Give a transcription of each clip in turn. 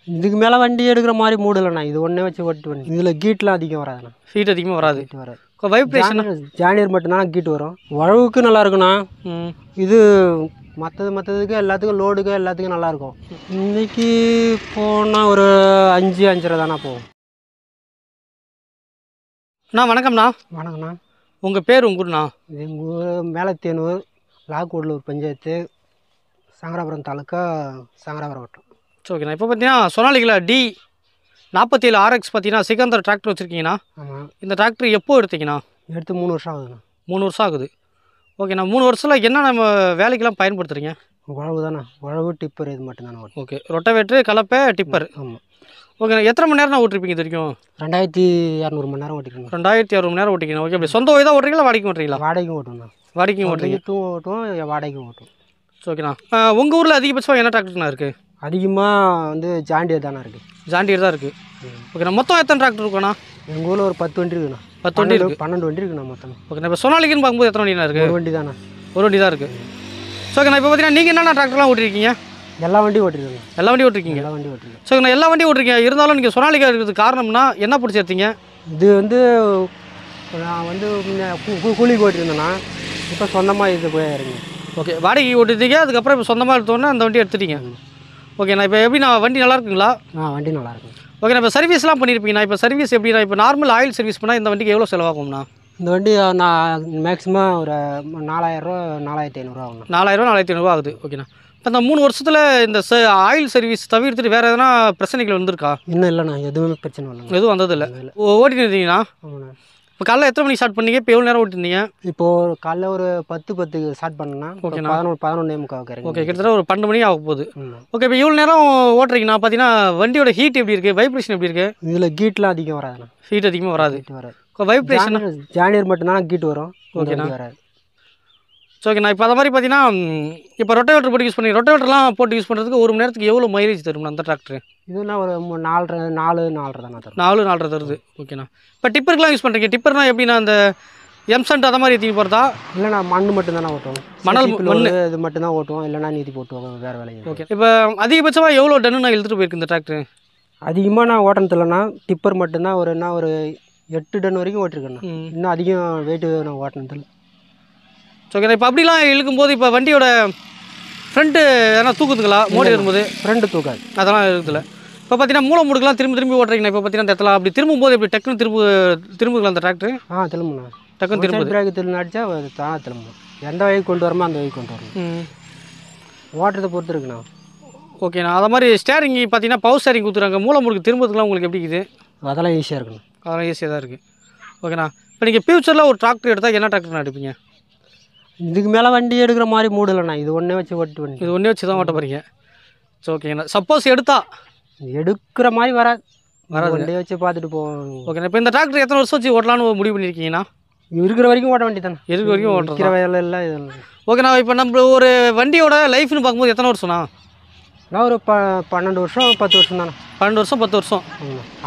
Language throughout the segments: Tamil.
இதுக்கு மேலே வண்டி எடுக்கிற மாதிரி மூடு இல்லைண்ணா. இது ஒன்றே வச்சு ஓட்டு வண்டி. இதில் கீட்லாம் அதிகம் வராதுண்ணா. ஹீட் அதிகமாக வராது. கீட் வராது. வைப்ரேஷன் ஜானியர் மட்டும்தான் கீட் வரும். உழவுக்கு நல்லா இருக்குண்ணா. இது மற்றதுக்கு எல்லாத்துக்கும் லோடுக்கு எல்லாத்துக்கும் நல்லாயிருக்கும். இன்றைக்கி போனால் ஒரு 5-5.5 தானே போகும். அண்ணா வணக்கம்ண்ணா. வணக்கண்ணா. உங்கள் பேர் உங்கள் ஊர்ண்ணா? இது எங்கள் ஊர் மேலத்தேனூர், லாக்கூடலூர் பஞ்சாயத்து, சங்கராபுரம் தாலுக்கா, சங்கராபுரம் வட்டம். ஓகேண்ணா. இப்போ பார்த்தீங்கன்னா சொனாலிகளா D47 RX பார்த்தீங்கன்னா சிக்கந்தர் டிராக்டர் வச்சுருக்கீங்கண்ணா. ஆமாம். இந்த டிராக்டர் எப்போ எடுத்தீங்கண்ணா? எடுத்து 3 வருஷம் ஆகுதுண்ணா. 3 வருஷம் ஆகுது. ஓகேண்ணா. 3 வருஷத்தில் என்ன நம்ம வேலைக்கெல்லாம் பயன்படுத்துகிறீங்க? உழவு தானே. உழவு டிப்பர் இது மட்டும்தானே ஓட்டு. ஓகே. ரொட்டவேட்ரு, கலப்பை, டிப்பர். ஆமாம். ஓகேண்ணா. எத்தனை மணி நேரம் ஓட்டிருப்பீங்க இது வரைக்கும்? 2200 மணி நேரம் ஓட்டிக்கணும். 2600 மணி நேரம் ஓட்டிக்கணும். ஓகே. அப்படி சொந்த தான் ஓட்டுறீங்களா, வாடகைக்கு ஓட்டுறீங்களா? வாடகைக்கும் ஓட்டுவோம்ண்ணா. வாடகைக்கும் ஓட்டுறீங்க. ஓட்டுவோம், வாடகைக்கும் ஓட்டுவோம். ஓகேண்ணா. உங்கள் ஊரில் அதிகபட்சமாக என்ன டிராக்டர்ண்ணா இருக்குது? அதிகமாக வந்து ஜாண்டியர் தானே இருக்குது. ஜாண்டியர் தான் இருக்குது. ஓகேண்ணா. மொத்தம் எத்தனை டிராக்டர் இருக்குண்ணா? எங்கள் ஊரில் ஒரு 10 வண்டி இருக்குண்ணா. 10 வண்டி இருக்குது. 12 வண்டி இருக்குண்ணா மொத்தம். ஓகேண்ணா. இப்போ சொனாலிக்குன்னு பார்க்கும்போது எத்தனை வண்டிண்ணா இருக்குது? ஒரு வண்டி தானே. ஒரு வண்டி தான் இருக்குது. ஓகேண்ணா. இப்போ பார்த்தீங்கன்னா நீங்கள் என்னென்ன டிராக்டர்லாம் ஓட்டிருக்கீங்க? எல்லா வண்டியும் ஓட்டிருக்கீங்க. எல்லா வண்டியும் ஓட்டிருக்கீங்க. எல்லா வண்டியும் ஓட்டிருக்கேன். ஓகேண்ணா. எல்லா வண்டியும் ஓட்டிருக்கீங்க. இருந்தாலும் நீங்கள் சொனாலிக்கா இருக்கிறதுக்கு காரணம்னா என்ன பிடிச்சி எடுத்தீங்க? இது வந்து நான் வந்து கூலிக்கு ஓட்டிருந்தேண்ணா. இப்போ சொந்தமாக இது போய் இறங்கி. ஓகே. வாடகை ஓட்டிருந்தீங்க. அதுக்கப்புறம் இப்போ சொந்தமாக எடுத்தோன்னே அந்த வண்டி எடுத்துட்டீங்க. ஓகேண்ணா. இப்போ எப்படிண்ணா வண்டி நல்லா இருக்குங்களா? வண்டி நல்லா இருக்கும். ஓகேண்ணா. இப்போ சர்வீஸ்லாம் பண்ணியிருப்பீங்கண்ணா. இப்போ சர்வீஸ் எப்படிண்ணா? இப்போ நார்மல் ஆயில் சர்வீஸ் பண்ணால் இந்த வண்டிக்கு எவ்வளோ செலவாகும்ண்ணா? இந்த வண்டி நான் மேக்ஸிமம் ஒரு 4000 4500 ஆகும்ண்ணா. 4000 4500 ஆகுது. ஓகேண்ணா. இப்போ இந்த 3 வருஷத்தில் இந்த ஆயில் சர்வீஸ் தவிர்த்துட்டு வேறு எதனா பிரச்சனைகள் வந்திருக்கா? இன்னும் இல்லைண்ணா. எதுவுமே பிரச்சனை இல்லைண்ணா. எதுவும் வந்ததில்லை. ஓட்டிட்டு இருந்தீங்கண்ணா? ஆமாண்ணா. இப்போ காலைல எத்தனை மணிக்கு ஸ்டார்ட் பண்ணீங்க? இப்போ எவ்வளோ நேரம் ஓட்டிருந்தீங்க? இப்போது காலைல ஒரு 10:10 ஸ்டார்ட் பண்ணேன்னா. ஓகேண்ணா. 11:15 ஓகே. கிட்டத்தட்ட ஒரு 12 மணி ஆக போகுது. ஓகே. இப்போ இவ்வளோ நேரம் ஓட்டுறீங்கண்ணா. பார்த்தீங்கன்னா வண்டியோட ஹீட் எப்படி இருக்குது? வைப்ரேஷன் எப்படி இருக்குது? இதில் கீட்லாம் அதிகம் வராதுண்ணா. ஹீட் அதிகமாக வராது. ஹீட் வராது. வைப்ரேஷன் ஜானியர் மட்டும்தான் கீட் வரும். ஓகேண்ணா. வராது. ஓகேண்ணா. இப்போ அதை மாதிரி பார்த்தீங்கன்னா இப்போ ரொட்டவேட்டர் போட்டு யூஸ் பண்ணி ரொட்டவேட்டர்லாம் போட்டு யூஸ் பண்ணுறதுக்கு 1 மணி நேரத்துக்கு எவ்வளோ மைலேஜ் தரும்ண்ணா அந்த டிராக்டர்? இதுனா ஒரு 4.5 தானே தரும். 4.5 தருது. ஓகேண்ணா. இப்போ டிப்பருக்குலாம் யூஸ் பண்ணுறீங்க. டிப்பர்னா எப்படின்னா அந்த எம்சன்ட் அதை மாதிரி ஏற்றி போகிறதா? இல்லைண்ணா. மண் மட்டும் தானே ஓட்டுவோம். மண் இது மட்டும் தான் ஓட்டுவோம். இல்லைனா நீதி போட்டுவோம். வேறு வேலையை. ஓகே. இப்போ அதிகபட்சமாக எவ்வளோ டன்னு நான் எழுதிட்டு போயிருக்கு இந்த டிராக்டர்? அதிகமாக நான் ஓட்டுறது இல்லைண்ணா. டிப்பர் மட்டும்தான் ஒரு 8 டன் வரைக்கும் ஓட்டிருக்கேண்ணா. இன்னும் அதிகம் வெயிட்டு நான் ஓட்டினது இல்லை. ஓகேண்ணா. இப்போ அப்படிலாம் இழுக்கும்போது இப்போ வண்டியோட ஃப்ரண்ட்டு எதனா தூக்குதுங்களா மோடி வரும்போது? ஃப்ரெண்டு தூக்காது. அதெல்லாம் இருக்குதுல்ல. இப்போ பார்த்தீங்கன்னா மூளை முடுக்கலாம் திரும்பி ஓட்டுறீங்கண்ணா. இப்போ பார்த்தீங்கன்னா அந்த இடத்துல அப்படி திரும்பும்போது எப்படி டக்குன்னு திரும்புங்களா அந்த டிராக்டர்? திரும்புண்ணா. டக்குன்னு திரும்ப பிரேக் அடிச்சா தானே திரும்பும். எந்த வகைக்கு கொண்டு வரமோ அந்த வகைக்கு கொண்டு வரணும். ஓட்டுறதை பொறுத்து இருக்குண்ணா. ஓகேண்ணா. அதை மாதிரி ஸ்டேரிங் பார்த்தீங்கன்னா பவர் ஸ்டேரிங் கொடுத்துறாங்க. மூளை முடுக்கு திரும்பதுக்குலாம் உங்களுக்கு எப்படி இருக்குது? அதெல்லாம் ஈஸியாக இருக்குண்ணா. அதெல்லாம் ஈஸியாக தான் இருக்குது. ஓகேண்ணா. இப்போ நீங்கள் ஃபியூச்சரில் ஒரு டிராக்டர் எடுத்தால் என்ன டிராக்டர் எடுப்பீங்க? இதுக்கு மேலே வண்டி எடுக்கிற மாதிரி மூடு இல்லைண்ணா. இது ஒன்றே வச்சு ஓட்டு வண்டி. இது ஒன்றே வச்சு தான் ஓட்ட போகிறீங்க. ஓகேங்கண்ணா. சப்போஸ் எடுக்கிற மாதிரி வராது. வண்டியை வச்சு பார்த்துட்டு போவோம். ஓகேண்ணா. இப்போ இந்த டிராக்டர் எத்தனை வருஷம் வச்சு ஓட்டலான்னு முடிவு பண்ணியிருக்கீங்கன்னா? இருக்கிற வரைக்கும் ஓட்ட வண்டி தானே. இருக்கிற வரைக்கும் ஓட்டுற வேலை இல்லை இது. ஓகேண்ணா. இப்போ நம்ம ஒரு வண்டியோட லைஃப்னு பார்க்கும்போது எத்தனை வருஷம்ண்ணா? நான் ஒரு 12 வருஷம் 10 வருஷம் தானே. 12 வருஷம் 10 வருஷம்.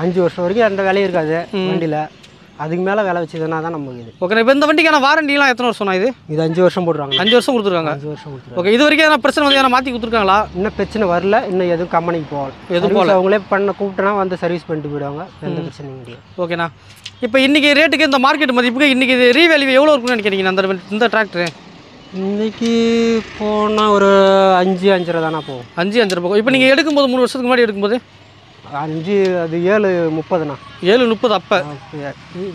5 வருஷம் வரைக்கும் எந்த வேலையும் இருக்காது வண்டியில். அதுக்கு மேலே வேலை வச்சதுனா தான் நமக்கு இது. ஓகேண்ணா. இப்போ இந்த வண்டிக்கான வாரண்டிலாம் எத்தனை வருஷம்ண்ணா? இது 5 வருஷம் போட்டுருவாங்க. 5 வருஷம் கொடுத்துருக்காங்க. 5 வருஷம் கொடுத்துருவாங்க. ஓகே. இது வரைக்கும் எதனா பிரச்சனை வந்து மாற்றி கொடுத்துருக்காங்களா? இன்னும் பிரச்சனை வரல. இன்னும் எதுவும் கம்பெனிக்கு போகல. எதுவும் போகல. அவங்களே கூப்பிட்டனா வந்து சர்வீஸ் பண்ணிட்டு போயிடுவாங்க. எந்த பிரச்சனையும் கிடையாது. ஓகேண்ணா. இப்போ இன்றைக்கி ரேட்டுக்கு இந்த மார்க்கெட் மதிப்புக்கு இன்றைக்கி இது ரீவேல்யூ எவ்வளோ இருக்குன்னு நினைக்கிறீங்க இந்த டிராக்டர்? இன்றைக்கி போனால் ஒரு 5-5.5 தானே போகும். 5-5 போகும். இப்போ நீங்கள் எடுக்கும்போது 3 வருஷத்துக்கு முன்னாடி எடுக்கும்போது 5 அது 7.30ண்ணா. 7.30 அப்போ.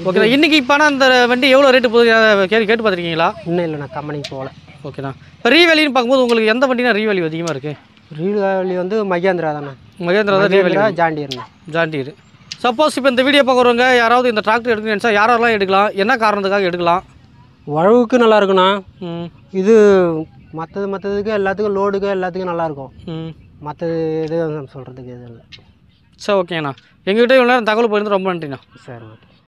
ஓகேண்ணா. இன்றைக்கி இப்போ ஆனால் அந்த வண்டி எவ்வளோ ரேட்டு போகுது கேட்டு பார்த்துருக்கீங்களா? இன்னும் இல்லைண்ணா. கம்பெனிக்கு போகல. ஓகேண்ணா. இப்போ ரீவேல்யூன்னு பார்க்கும்போது உங்களுக்கு எந்த வண்டினா ரீவேல்யூ அதிகமாக இருக்குது? ரீவேல்யூ வந்து மகேந்திரா தானே. மகேந்திரா தான் ரீவேல்யூ. ஜாண்டியர்ண்ணா. ஜாண்டியர். சப்போஸ் இப்போ இந்த வீடியோ பார்க்குறவங்க யாராவது இந்த டிராக்டர் எடுக்கணும்னு நினச்சா யாரெல்லாம் எடுக்கலாம்? என்ன காரணத்துக்காக எடுக்கலாம்? உழவுக்கு நல்லா இருக்குண்ணா. இது மற்றதுக்கு எல்லாத்துக்கும் லோடுக்கு எல்லாத்துக்கும் நல்லாயிருக்கும். மற்றது எது சொல்கிறதுக்கு எதுவும் இல்லை. சரி. ஓகேண்ணா. எங்கள்கிட்ட இவ்வளோ நேரம் தகவல் போயிருந்து ரொம்ப நன்றிண்ணா. சரி.